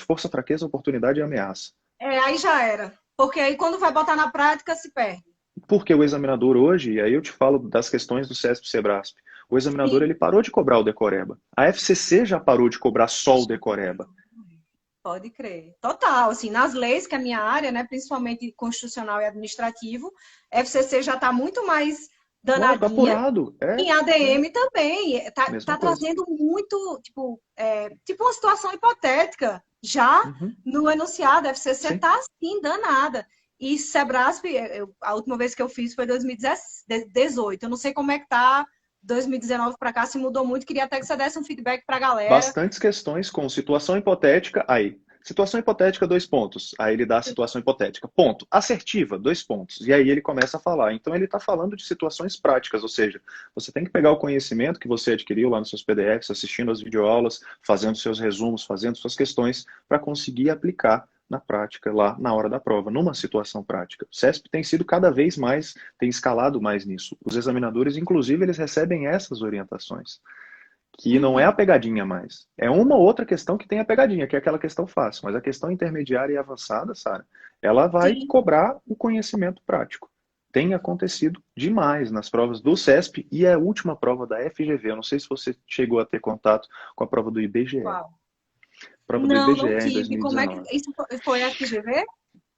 força, fraqueza, oportunidade e ameaça. Aí já era. Porque aí quando vai botar na prática, se perde. Porque o examinador hoje, e aí eu te falo das questões do CESP-CEBRASP, o examinador Sim. ele parou de cobrar o decoreba. A FCC já parou de cobrar só o decoreba. Pode crer. Total, assim, nas leis, que é a minha área, né, principalmente constitucional e administrativo, FCC já está muito mais Lógico, danadinha. apurado. Em ADM também, Mesma tá coisa. trazendo muito, tipo uma situação hipotética. Já Uhum, no enunciado, a FCC sim. tá assim, danada. E Sebrasp, a última vez que eu fiz foi 2018. Eu não sei como é que tá 2019 para cá, se mudou muito. Queria até que você desse um feedback para a galera. Bastantes questões com situação hipotética, aí. Situação hipotética, dois pontos. Aí ele dá a situação hipotética. Ponto. Assertiva, dois pontos. E aí ele começa a falar. Então ele está falando de situações práticas, ou seja, você tem que pegar o conhecimento que você adquiriu lá nos seus PDFs, assistindo as videoaulas, fazendo seus resumos, fazendo suas questões, para conseguir aplicar na prática, lá na hora da prova, numa situação prática. O CESP tem sido cada vez mais, tem escalado mais nisso. Os examinadores, inclusive, eles recebem essas orientações, que não é a pegadinha mais. É uma ou outra questão que tem a pegadinha, que é aquela questão fácil, mas a questão intermediária e avançada, Sara, ela vai Sim. cobrar o conhecimento prático. Tem acontecido demais nas provas do CESP e é a última prova da FGV. Eu não sei se você chegou a ter contato com a prova do IBGE. Qual? Prova do Não, IBGE não em tive. Como é que 2019. isso foi FGV?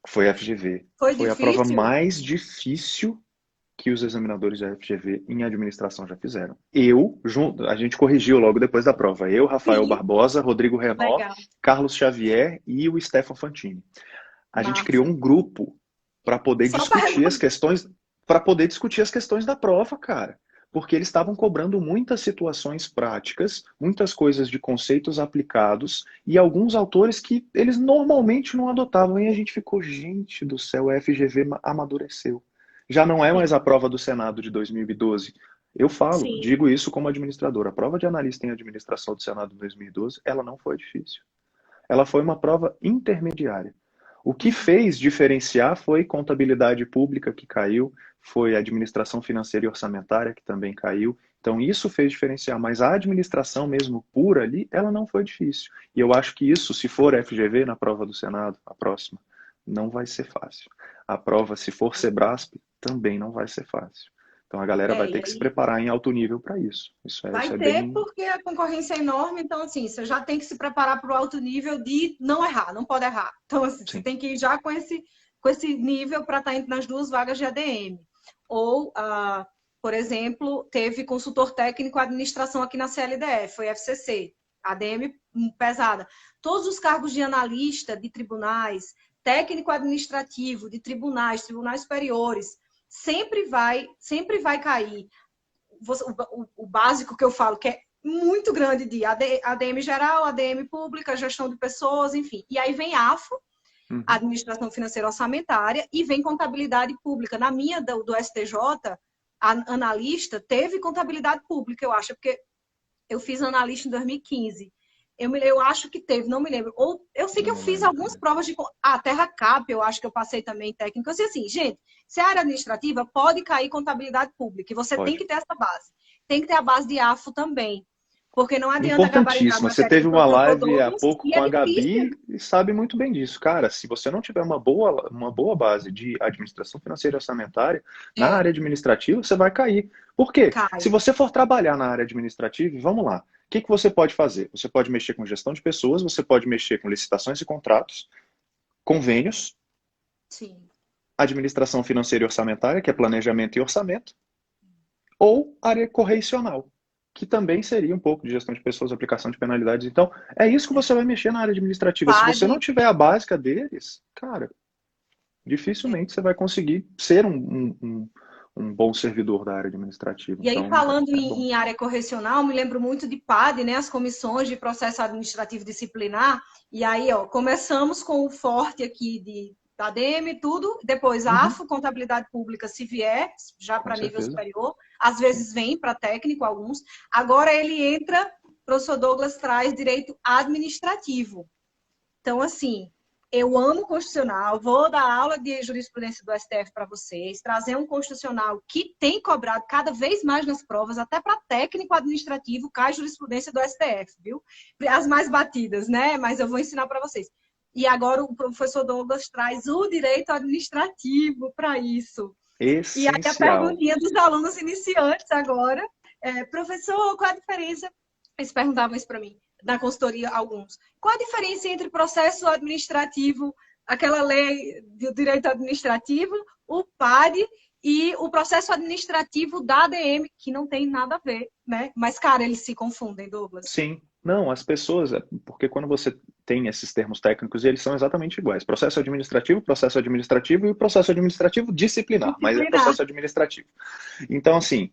Foi a FGV. Foi Foi a prova difícil? mais difícil que os examinadores da FGV em administração já fizeram. Eu, junto, a gente corrigiu logo depois da prova. Eu, Rafael Sim. Barbosa, Rodrigo Renó, Legal. Carlos Xavier e o Stefan Fantini. A gente criou Massa. um grupo para poder Só discutir as pergunta. questões, da prova, cara. Porque eles estavam cobrando muitas situações práticas, muitas coisas de conceitos aplicados e alguns autores que eles normalmente não adotavam. E a gente ficou, gente do céu, a FGV amadureceu. Já não é mais a prova do Senado de 2012. Eu falo, Sim. digo isso como administrador. A prova de analista em administração do Senado de 2012, ela não foi difícil. Ela foi uma prova intermediária. O que fez diferenciar foi contabilidade pública, que caiu, foi administração financeira e orçamentária, que também caiu. Então, isso fez diferenciar, mas a administração mesmo pura ali, ela não foi difícil. E eu acho que isso, se for FGV na prova do Senado, a próxima, não vai ser fácil. A prova, se for Sebrasp, também não vai ser fácil. Então, a galera vai E ter que se aí preparar em alto nível para isso. Isso vai é ter bem. porque a concorrência é enorme, então assim, você já tem que se preparar para o alto nível de não errar, não pode errar. Então, assim, você Sim. tem que ir já com esse nível para estar nas duas vagas de ADM. Ou, por exemplo, teve consultor técnico administração aqui na CLDF, foi FCC, ADM pesada. Todos os cargos de analista de tribunais, técnico administrativo de tribunais, tribunais superiores, sempre vai cair o básico que eu falo, que é muito grande de ADM geral, ADM pública, gestão de pessoas, enfim. E aí vem AFO, Uhum. Administração Financeira Orçamentária, e vem Contabilidade Pública. Na minha do STJ, a analista teve contabilidade pública, eu acho, porque eu fiz analista em 2015. Eu acho que teve, não me lembro. Ou eu sei que eu Não fiz lembro algumas também. provas de. Terra Cap, eu acho que eu passei também técnico. Assim, gente, se é área administrativa, pode cair contabilidade pública. E você tem Pode. que ter essa base. Tem que ter a base de AFO também. Porque não adianta gabaritar a Importantíssima. Você matéria teve do uma professor live há Douglas, pouco e com é a difícil. Gabi e sabe muito bem disso. Cara, se você não tiver uma boa base de administração financeira e orçamentária na É, área administrativa, você vai cair. Por quê? Se cai. você for trabalhar na área administrativa, vamos lá. O que você pode fazer? Você pode mexer com gestão de pessoas, você pode mexer com licitações e contratos, convênios, Sim. administração financeira e orçamentária, que é planejamento e orçamento, ou área correicional, que também seria um pouco de gestão de pessoas, aplicação de penalidades. Então, é isso que você vai mexer na área administrativa. Se você não PAD. tiver a básica deles, cara, dificilmente você vai conseguir ser um bom servidor da área administrativa. E aí, Então, falando é bom. em área correcional, me lembro muito de PAD, né? As comissões de processo administrativo disciplinar. E aí, ó, começamos com o forte aqui da ADM, tudo. Depois, Uhum, AFO, contabilidade pública, se vier, já com para nível certeza. superior. Às Sim. vezes vem para técnico, alguns. Agora ele entra, o professor Douglas traz direito administrativo. Então, assim, eu amo constitucional, vou dar aula de jurisprudência do STF para vocês, trazer um constitucional que tem cobrado cada vez mais nas provas, até para técnico administrativo, cai jurisprudência do STF, viu? As mais batidas, né? Mas eu vou ensinar para vocês. E agora o professor Douglas traz o direito administrativo para isso. E aí a Essencial. perguntinha dos alunos iniciantes agora, professor, qual a diferença? Eles perguntavam isso para mim, na consultoria, alguns. Qual a diferença entre processo administrativo, aquela lei do direito administrativo, o PAD e o processo administrativo da ADM, que não tem nada a ver, né? Mas, cara, eles se confundem, Douglas. Sim. Não, as pessoas, porque quando você tem esses termos técnicos, eles são exatamente iguais. Processo administrativo e o processo administrativo disciplinar, mas é Disciplinar. processo administrativo. Então, assim,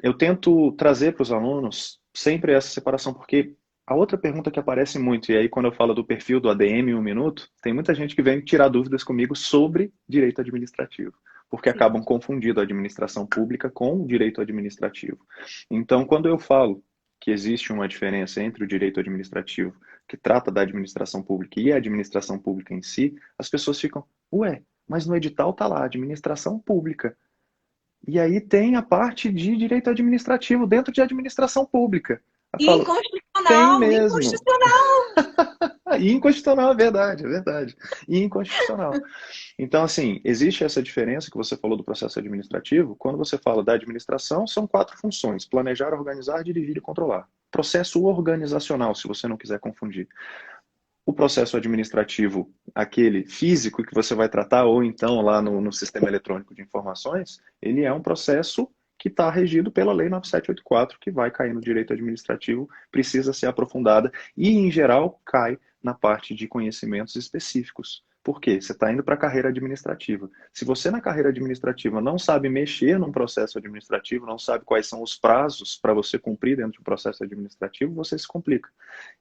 eu tento trazer para os alunos sempre essa separação, porque a outra pergunta que aparece muito, e aí quando eu falo do perfil do ADM em um minuto, tem muita gente que vem tirar dúvidas comigo sobre direito administrativo, porque Sim. acabam confundindo a administração pública com o direito administrativo. Então, quando eu falo que existe uma diferença entre o direito administrativo que trata da administração pública e a administração pública em si, as pessoas ficam, ué, mas no edital tá lá, administração pública. E aí tem a parte de direito administrativo dentro de administração pública. Eu falo, tem Inconstitucional, mesmo. inconstitucional. E inconstitucional, é verdade, é verdade. E inconstitucional. Então, assim, existe essa diferença que você falou do processo administrativo. Quando você fala da administração, são 4 funções: planejar, organizar, dirigir e controlar. Processo organizacional, se você não quiser confundir. O processo administrativo, aquele físico que você vai tratar, ou então lá no sistema eletrônico de informações, ele é um processo que está regido pela Lei 9784, que vai cair no direito administrativo, precisa ser aprofundada e, em geral, cai na parte de conhecimentos específicos. Por quê? Você está indo para a carreira administrativa. Se você na carreira administrativa não sabe mexer num processo administrativo, não sabe quais são os prazos para você cumprir dentro de um processo administrativo, você se complica.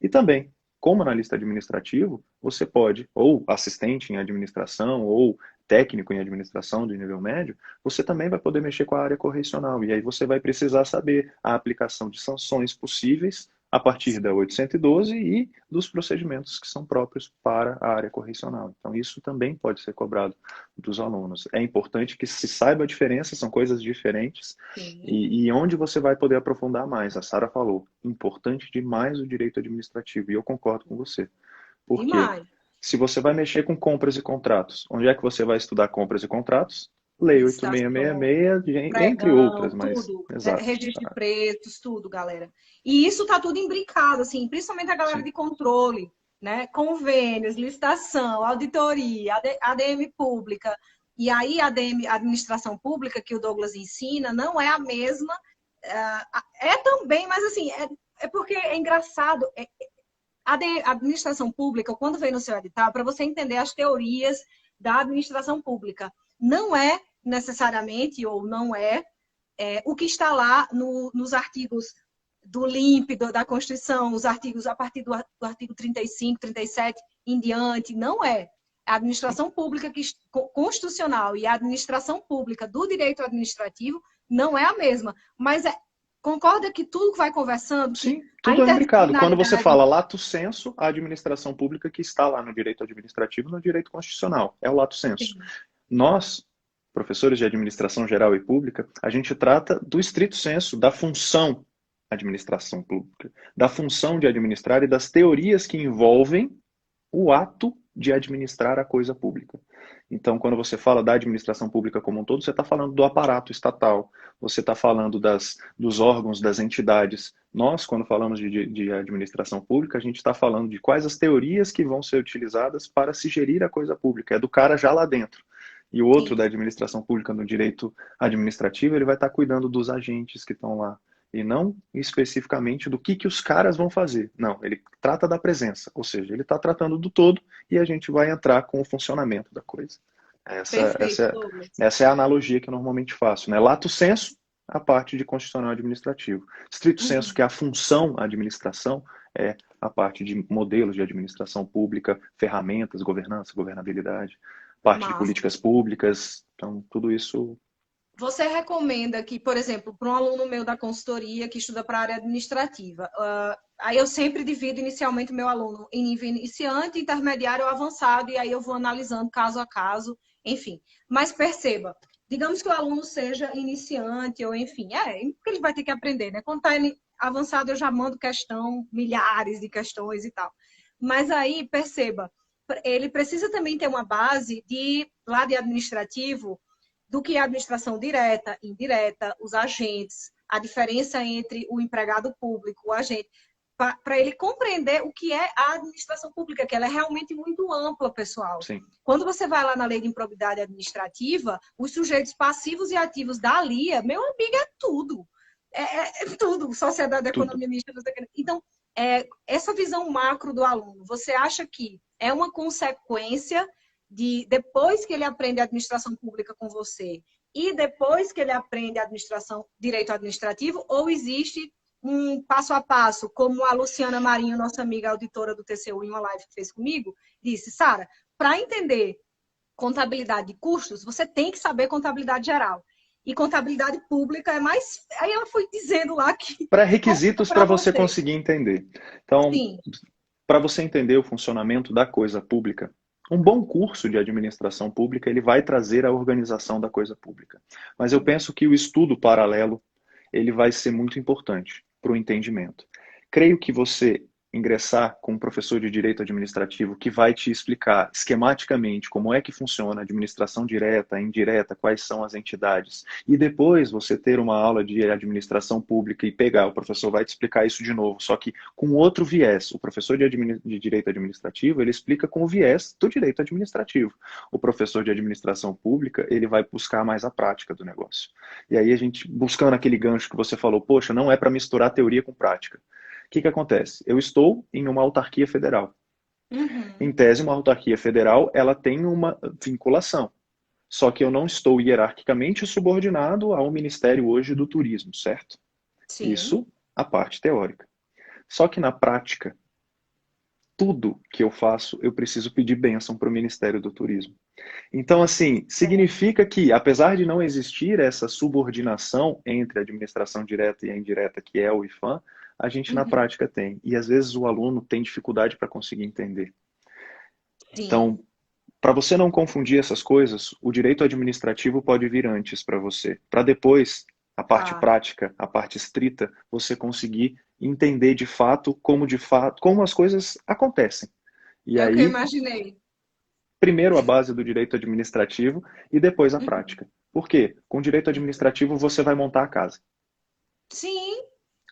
E também, como analista administrativo, você pode, ou assistente em administração, ou técnico em administração de nível médio, você também vai poder mexer com a área correcional. E aí você vai precisar saber a aplicação de sanções possíveis a partir da 812 e dos procedimentos que são próprios para a área correcional. Então, isso também pode ser cobrado dos alunos. É importante que se saiba a diferença, são coisas diferentes, e onde você vai poder aprofundar mais. A Sara falou, importante demais o direito administrativo, e eu concordo com você. Porque Demais. se você vai mexer com compras e contratos, onde é que você vai estudar compras e contratos? Lei Licitação, 8666, entre outras, pregão, mas... tudo. Exato. Registro de preços, tudo, galera. E isso tá tudo imbricado, assim, principalmente a galera Sim. de controle, né? Convênios, licitação, auditoria, ADM pública. E aí, a ADM, administração pública, que o Douglas ensina, não é a mesma. É também, mas assim, é porque é engraçado. A administração pública, quando vem no seu edital, para você entender as teorias da administração pública, não é necessariamente, ou não é, o que está lá nos artigos do LIMP, da Constituição, os artigos a partir do artigo 35, 37 em diante, não é. A administração pública constitucional e a administração pública do direito administrativo não é a mesma. Mas concorda que tudo que vai conversando... Sim, tudo é imbricado. Quando você fala lato sensu, a administração pública que está lá no direito administrativo, no direito constitucional. É o lato sensu. Sim. Nós, professores de administração geral e pública, a gente trata do estrito sensu, da função administração pública, da função de administrar e das teorias que envolvem o ato de administrar a coisa pública. Então, quando você fala da administração pública como um todo, você está falando do aparato estatal, você está falando dos órgãos, das entidades. Nós, quando falamos de administração pública, a gente está falando de quais as teorias que vão ser utilizadas para se gerir a coisa pública. É do cara já lá dentro. E o outro Sim. da administração pública no direito administrativo, ele vai estar cuidando dos agentes que estão lá. E não especificamente do que os caras vão fazer. Não, ele trata da presença. Ou seja, ele está tratando do todo e a gente vai entrar com o funcionamento da coisa. Essa é a analogia que eu normalmente faço, né? Lato sensu, a parte de constitucional administrativo. Stricto sensu, que é a função administração, é a parte de modelos de administração pública, ferramentas, governança, governabilidade, parte de políticas públicas. Então, tudo isso... Você recomenda que, por exemplo, para um aluno meu da consultoria que estuda para a área administrativa, aí eu sempre divido inicialmente o meu aluno em nível iniciante, intermediário ou avançado, e aí eu vou analisando caso a caso, enfim. Mas perceba, digamos que o aluno seja iniciante, ou enfim, porque ele vai ter que aprender, né? Quando está avançado, eu já mando questão, milhares de questões e tal. Mas aí, perceba, ele precisa também ter uma base lá de administrativo, do que é a administração direta, indireta, os agentes, a diferença entre o empregado público, o agente, para ele compreender o que é a administração pública, que ela é realmente muito ampla, pessoal. Sim. Quando você vai lá na lei de improbidade administrativa, os sujeitos passivos e ativos da LIA, meu amigo, é tudo. É tudo, sociedade, economia mista. Então, essa visão macro do aluno, você acha que é uma consequência depois que ele aprende a administração pública com você e depois que ele aprende a direito administrativo, ou existe um passo a passo, como a Luciana Marinho, nossa amiga auditora do TCU, em uma live que fez comigo, disse, Sara, para entender contabilidade de custos, você tem que saber contabilidade geral. E contabilidade pública é mais... Aí ela foi dizendo lá que... Pré-requisitos para você conseguir entender. Então, para você entender o funcionamento da coisa pública, um bom curso de administração pública, ele vai trazer a organização da coisa pública. Mas eu penso que o estudo paralelo, ele vai ser muito importante para o entendimento. Creio que você ingressar com um professor de direito administrativo que vai te explicar esquematicamente como é que funciona a administração direta, indireta, quais são as entidades, e depois você ter uma aula de administração pública e pegar, o professor vai te explicar isso de novo, só que com outro viés. O professor de direito administrativo, ele explica com o viés do direito administrativo. O professor de administração pública, ele vai buscar mais a prática do negócio. E aí a gente, buscando aquele gancho que você falou, poxa, não é para misturar teoria com prática. O que acontece? Eu estou em uma autarquia federal. Em tese, uma autarquia federal, ela tem uma vinculação. Só que eu não estou hierarquicamente subordinado ao Ministério hoje do Turismo, certo? Sim. Isso, a parte teórica. Só que na prática, tudo que eu faço, eu preciso pedir bênção para o Ministério do Turismo. Então, assim, significa que, apesar de não existir essa subordinação entre a administração direta e a indireta, que é o IFAM, a gente na prática tem. E às vezes o aluno tem dificuldade para conseguir entender. Sim. Então, para você não confundir essas coisas, o direito administrativo pode vir antes para você. Para depois, a parte prática, a parte estrita, você conseguir entender de fato, como as coisas acontecem. E É aí, o que eu imaginei. primeiro a base do direito administrativo e depois a prática. Por quê? Com o direito administrativo você vai montar a casa. Sim.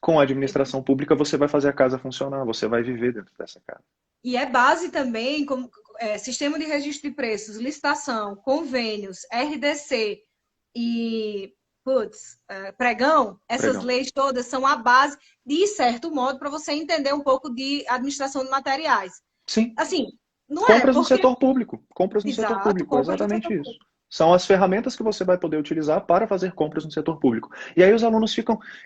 Com a administração pública você vai fazer a casa funcionar, você vai viver dentro dessa casa. E é base também, como sistema de registro de preços, licitação, convênios, RDC e pregão, essas leis todas são a base, de certo modo, para você entender um pouco de administração de materiais. Sim. Assim, não compras é no setor público. Compras no Exato, setor público, exatamente setor isso. público. São as ferramentas que você vai poder utilizar para fazer compras no setor público. E aí os alunos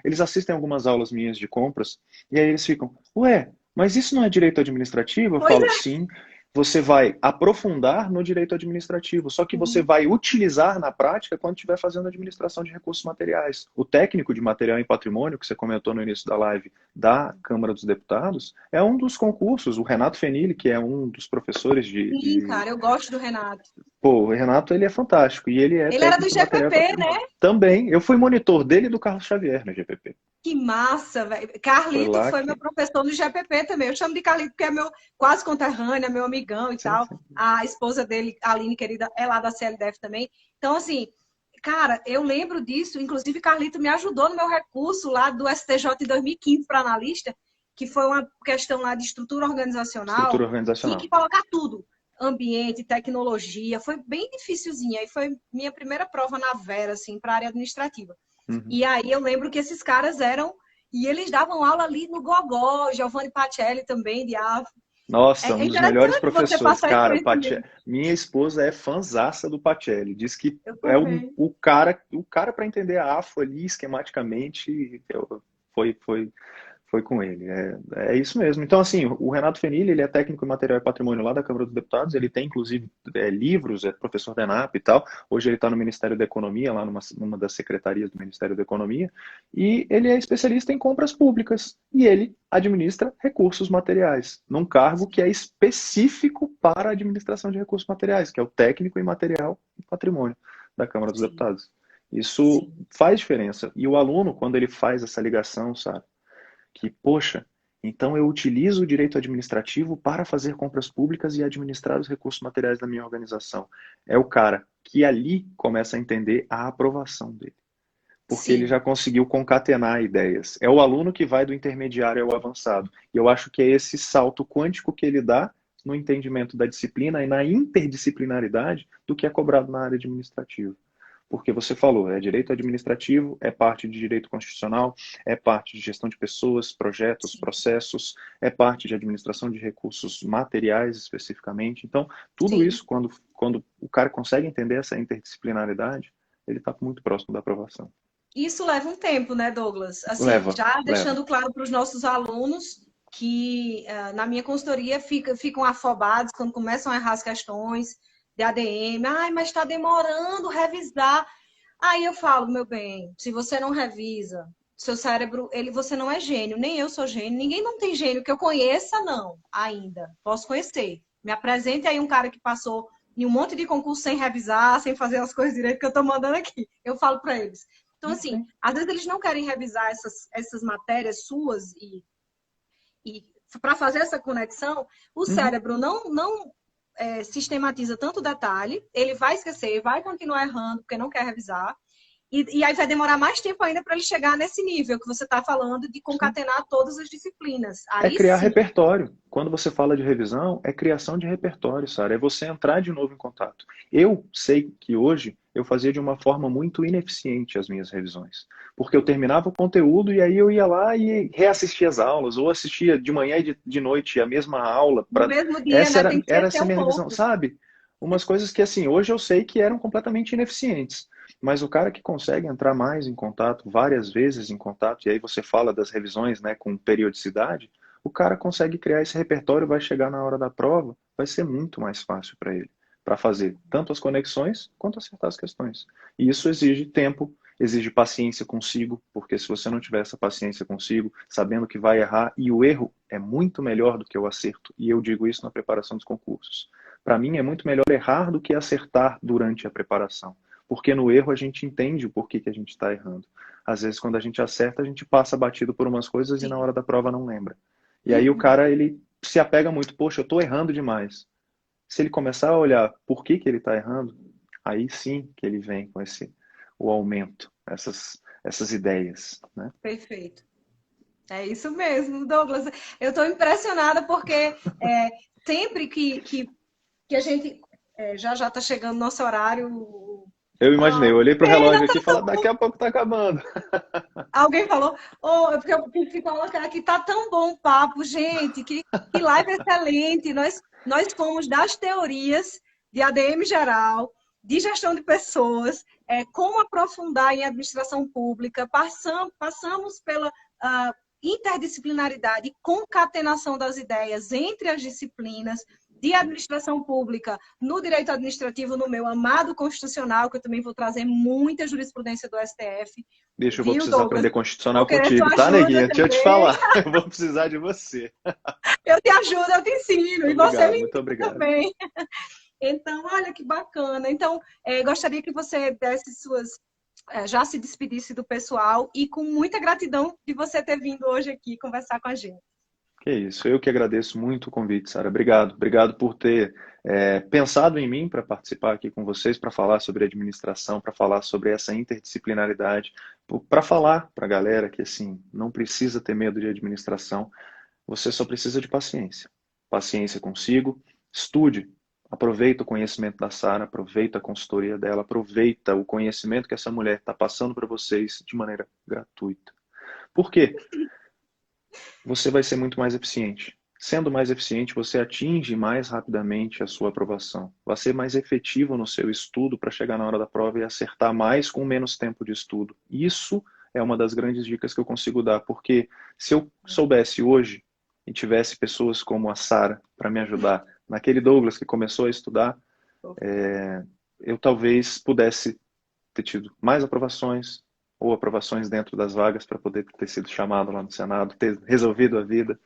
eles assistem algumas aulas minhas de compras, e aí eles ficam, ué, mas isso não é direito administrativo? Eu falo, sim, você vai aprofundar no direito administrativo, só que você vai utilizar na prática quando estiver fazendo administração de recursos materiais. O técnico de material em patrimônio, que você comentou no início da live, da Câmara dos Deputados, é um dos concursos. O Renato Fenili, que é um dos professores Sim, cara, eu gosto do Renato. Pô, o Renato, ele é fantástico. E ele é Ele era do técnico material e GPP, patrimônio. né? Também. Eu fui monitor dele e do Carlos Xavier no GPP. Que massa, velho. Carlito foi meu professor no GPP também. Eu chamo de Carlito porque é meu quase conterrâneo, meu amigão e tal. Sim. A esposa dele, a Aline, querida, é lá da CLDF também. Então, assim, cara, eu lembro disso. Inclusive, Carlito me ajudou no meu recurso lá do STJ em 2015 para analista, que foi uma questão lá de estrutura organizacional. Estrutura organizacional. Tinha que colocar tudo. Ambiente, tecnologia. Foi bem dificilzinha. E foi minha primeira prova na Vera, assim, para a área administrativa. E aí eu lembro que esses caras e eles davam aula ali no Gogó, Giovanni Pacelli também, de AF. Nossa, um dos melhores professores. Cara, minha esposa é fanzaça do Pacelli. Diz que é o cara para entender a AFO ali esquematicamente. Foi com ele. É isso mesmo. Então, assim, o Renato Fenili, ele é técnico em material e patrimônio lá da Câmara dos Deputados. Ele tem, inclusive, livros, é professor da ENAP e tal. Hoje ele está no Ministério da Economia, lá numa das secretarias do Ministério da Economia. E ele é especialista em compras públicas. E ele administra recursos materiais, num cargo que é específico para a administração de recursos materiais, que é o técnico em material e patrimônio da Câmara dos Deputados. Isso faz diferença. E o aluno, quando ele faz essa ligação, sabe? Que, poxa, então eu utilizo o direito administrativo para fazer compras públicas e administrar os recursos materiais da minha organização. É o cara que ali começa a entender a aprovação dele. Porque ele já conseguiu concatenar ideias. É o aluno que vai do intermediário ao avançado. E eu acho que é esse salto quântico que ele dá no entendimento da disciplina e na interdisciplinaridade do que é cobrado na área administrativa. Porque você falou, é direito administrativo, é parte de direito constitucional, é parte de gestão de pessoas, projetos, processos, é parte de administração de recursos materiais especificamente. Então, tudo isso, quando o cara consegue entender essa interdisciplinaridade, ele está muito próximo da aprovação. Isso leva um tempo, né, Douglas? Assim, deixando claro para os nossos alunos que na minha consultoria ficam afobados quando começam a errar as questões de ADM. Ai, mas está demorando revisar. Aí eu falo, meu bem, se você não revisa, seu cérebro, você não é gênio, nem eu sou gênio, ninguém não tem gênio que eu conheça, não, ainda. Posso conhecer. Me apresente aí um cara que passou em um monte de concurso sem revisar, sem fazer as coisas direito que eu tô mandando aqui. Eu falo para eles. Então, assim, às vezes eles não querem revisar essas matérias suas e para fazer essa conexão, o cérebro não sistematiza tanto detalhe, ele vai esquecer, vai continuar errando, porque não quer revisar. E aí vai demorar mais tempo ainda para ele chegar nesse nível que você está falando de concatenar todas as disciplinas. É Aí criar sim. repertório. Quando você fala de revisão, é criação de repertório, Sara. É você entrar de novo em contato. Eu sei que hoje eu fazia de uma forma muito ineficiente as minhas revisões. Porque eu terminava o conteúdo e aí eu ia lá e reassistia as aulas, ou assistia de manhã e de noite a mesma aula. No mesmo dia, Essa né? Tem que era esquecer essa um minha revisão, pouco. sabe? Umas coisas que, assim, hoje eu sei que eram completamente ineficientes. Mas o cara que consegue entrar mais em contato, várias vezes em contato, e aí você fala das revisões, né, com periodicidade, o cara consegue criar esse repertório, vai chegar na hora da prova, vai ser muito mais fácil para ele, para fazer tanto as conexões quanto acertar as questões. E isso exige tempo, exige paciência consigo, porque se você não tiver essa paciência consigo, sabendo que vai errar, e o erro é muito melhor do que o acerto, e eu digo isso na preparação dos concursos. Para mim é muito melhor errar do que acertar durante a preparação, porque no erro a gente entende o porquê que a gente está errando. Às vezes, quando a gente acerta, a gente passa batido por umas coisas e na Sim. hora da prova não lembra. E aí o cara, ele se apega muito, poxa, eu estou errando demais. Se ele começar a olhar por que que ele está errando, aí sim que ele vem com o aumento, essas ideias, né? Perfeito. É isso mesmo, Douglas. Eu estou impressionada porque sempre que a gente já está chegando nosso horário. Eu Ah, imaginei, eu olhei que pro pena, relógio aqui e falei, daqui a pouco tá acabando. alguém falou, oh, é porque eu tive que colocar aqui, tá tão bom o papo, gente, que live excelente. Nós fomos das teorias de ADM geral, de gestão de pessoas, como aprofundar em administração pública, passamos pela interdisciplinaridade e concatenação das ideias entre as disciplinas, de administração pública, no direito administrativo, no meu amado constitucional, que eu também vou trazer muita jurisprudência do STF. Bicho, eu vou Viu, precisar Douglas? aprender Vou constitucional querer tua contigo, tá, ajuda neguinha? Deixa eu te também. falar, eu vou precisar de você. Eu te ajudo, eu te ensino. E você me Muito ensina obrigado. também. Então, olha que bacana. Então, gostaria que você desse já se despedisse do pessoal e com muita gratidão de você ter vindo hoje aqui conversar com a gente. Que isso, eu que agradeço muito o convite, Sara. Obrigado, obrigado por ter pensado em mim para participar aqui com vocês, para falar sobre administração, para falar sobre essa interdisciplinaridade, para falar para a galera que assim não precisa ter medo de administração, você só precisa de paciência, paciência consigo, estude, aproveita o conhecimento da Sara, aproveita a consultoria dela, aproveita o conhecimento que essa mulher está passando para vocês de maneira gratuita. Por quê? Você vai ser muito mais eficiente. Sendo mais eficiente, você atinge mais rapidamente a sua aprovação. Vai ser mais efetivo no seu estudo para chegar na hora da prova e acertar mais com menos tempo de estudo. Isso é uma das grandes dicas que eu consigo dar, porque se eu soubesse hoje e tivesse pessoas como a Sara para me ajudar, naquele Douglas que começou a estudar, eu talvez pudesse ter tido mais aprovações ou aprovações dentro das vagas para poder ter sido chamado lá no Senado, ter resolvido a vida.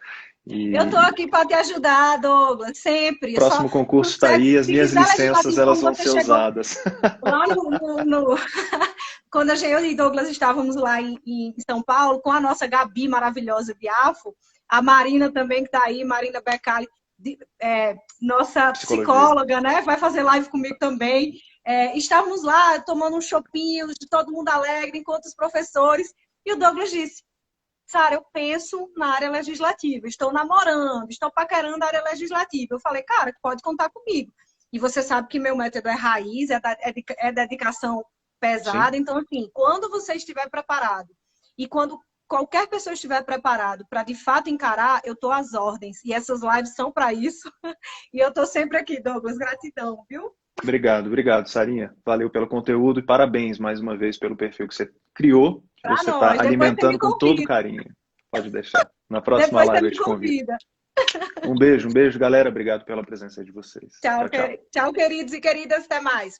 Eu estou E aqui para te ajudar, Douglas, sempre. o próximo concurso está aí, as Se minhas quiser licenças legislativo, elas como vão você ser chegou usadas. lá quando eu e Douglas estávamos lá em São Paulo, com a nossa Gabi maravilhosa de AFO, a Marina também que está aí, Marina Becali, nossa Psicologia. psicóloga, né? Vai fazer live comigo também. Estávamos lá tomando um chopinho, todo mundo alegre, enquanto os professores. E o Douglas disse: Sara, eu penso na área legislativa, estou namorando, estou paquerando a área legislativa. Eu falei, cara, pode contar comigo. E você sabe que meu método é raiz, é dedicação Sim, pesada. Então, assim, quando você estiver preparado e quando qualquer pessoa estiver preparado para de fato encarar, eu estou às ordens. E essas lives são para isso. E eu estou sempre aqui, Douglas. Gratidão, viu? obrigado, obrigado, Sarinha. Valeu pelo conteúdo e parabéns mais uma vez pelo perfil que você criou, que Para você está nós. Depois você me alimentando com todo convida. carinho. Pode deixar. Na próxima Depois você live eu me te convido. convida. Um beijo, galera. Obrigado pela presença de vocês. Tchau, Tchau, tchau. tchau, queridos e queridas. Até mais.